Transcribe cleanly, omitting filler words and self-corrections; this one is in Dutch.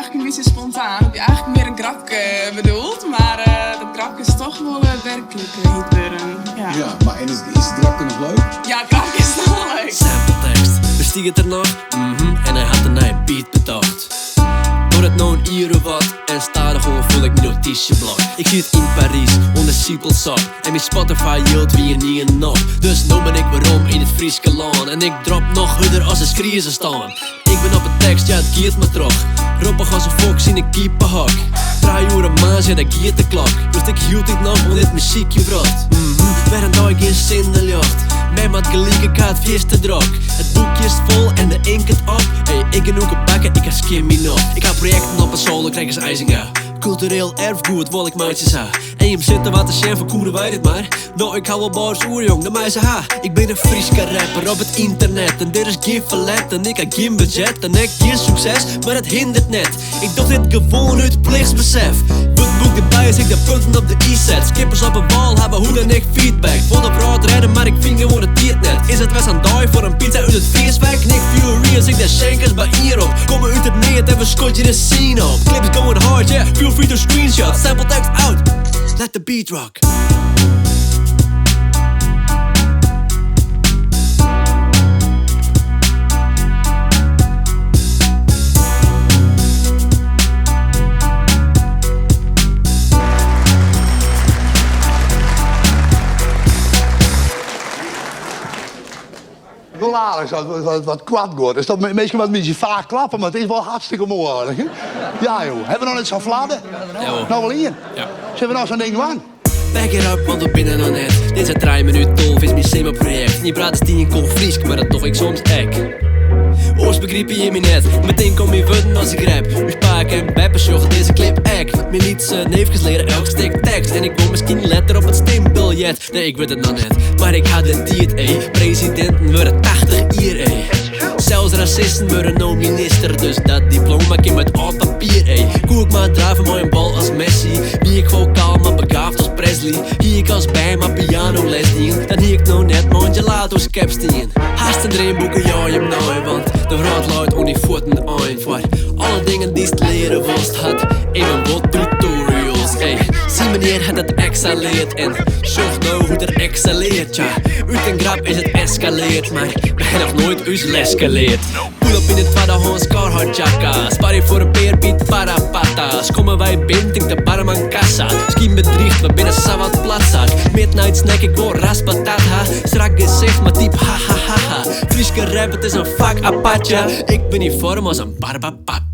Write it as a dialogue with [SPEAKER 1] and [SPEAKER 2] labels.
[SPEAKER 1] eigenlijk een beetje spontaan. Heb je eigenlijk meer een grapje bedoeld, maar dat grapje is toch wel werkelijk gebeuren.
[SPEAKER 2] Ja, maar is het grapje nog leuk?
[SPEAKER 1] Ja, het grapje is nog wel leuk.
[SPEAKER 3] Sampletekst, bestieg het er nog? En hij had een nieuwe beat bedacht. Door het nou een uur of wat en sta er gewoon voel ik mijn notitieblok. Ik zie het in Parijs, onder Siepelsap. En mijn Spotify hield wie er niet nog. Dus nu ben ik waarom in het Frieske land. En ik drop nog harder als een schriezen staan. Ik ben op het tekst, ja het giert me terug. Roppig als een fox in een kiepenhok. 3 uur een maand, ja dat giert de klok. Dus ik hield dit nog, want dit muziekje bracht. Waarom nou ik geen zin in de lucht? Mij met gelijk, ik had vies te druk. Het boekje is vol en de ink het op. Hey, ik kan ook een bakken, ik heb skimmy nog. Ik heb projecten op een solo, krijg eens IJzinga. Cultureel erfgoed, wil ik maatjes ha. En je zitten wat te zijn van koeren wij dit maar. Nou, ik hou wel boos oer jong, de meisje ha. Ik ben een Frieske rapper op het internet. En dit is geen verlet en ik heb geen budget. En ik geen succes, maar het hindert net. Ik doe dit gewoon uit plichtsbesef. Boek erbij als ik de punten op de i zet. Skippers op een bal hebben hoe dan ik feedback. Voor de brood redden, maar ik vind gewoon het diert net. Is het best aan die voor een pizza uit het feestwerk? Nick Fury als ik de shankers bij hier op. Komen uit het neer en we schotje de scene op. Clips going hard, yeah, feel free to screenshot. Sample text out, let the beat rock.
[SPEAKER 2] Wel aardig wat kwad wordt. Dus dat misschien wat een beetje vaak klappen, maar het is wel hartstikke mooi aardig, hè? Ja joh, hebben we nog net zo'n fladden?
[SPEAKER 3] Ja hoor.
[SPEAKER 2] Nou wel hier?
[SPEAKER 3] Ja.
[SPEAKER 2] Zullen we nou zo'n ding doen?
[SPEAKER 3] Back it up, want we binnen nog net. Dit zijn 3 minuten 12, is mijn semi-project. Niet praten is 10 kon Friesk, maar dat toch ik soms ek. Oors begreep je me net, meteen kom je wudden als ik rap. Mijn spaak en beppers joch deze clip act. Mijn lieds neefjes leren elk stuk tekst. En ik wil misschien letter op het stembiljet. Nee, ik weet het nog net, maar ik had het diet, ey. Presidenten worden 80 hier, ey. Zelfs racisten worden nou minister. Dus dat diploma ik met op papier, ey. Koek maar draven mooi een bal als Messi. Wie ik vocaal maar begaafd als Presley. Hier ik als bij maar piano les niet. Dan hier ik nou net mijn gelato's capstien. Haast een dreamboeken, ja je hem nou, want de raad luidt om die voeten aan. Voor alle dingen die het leren was had. Even wat tutorials, ey. Zie meneer het het excelleert. En zorg nou hoe het excelleert, ja. Uit een grap is het escaleert. Maar we hebben nog nooit ons les geleerd. Pull up in het tweedehands Carhartt jacka. Spaar je voor een peerpiet para patas. Komen wij binting de barman kassa. Schiem bedriegt, we binnen Sawat Plaza. Midnight snack, ik word raspatata. Strak gezicht, maar diep ha ha ha ha. Frieske rap, het is een vak apart, ja. Ik ben in vorm als een barbapapa.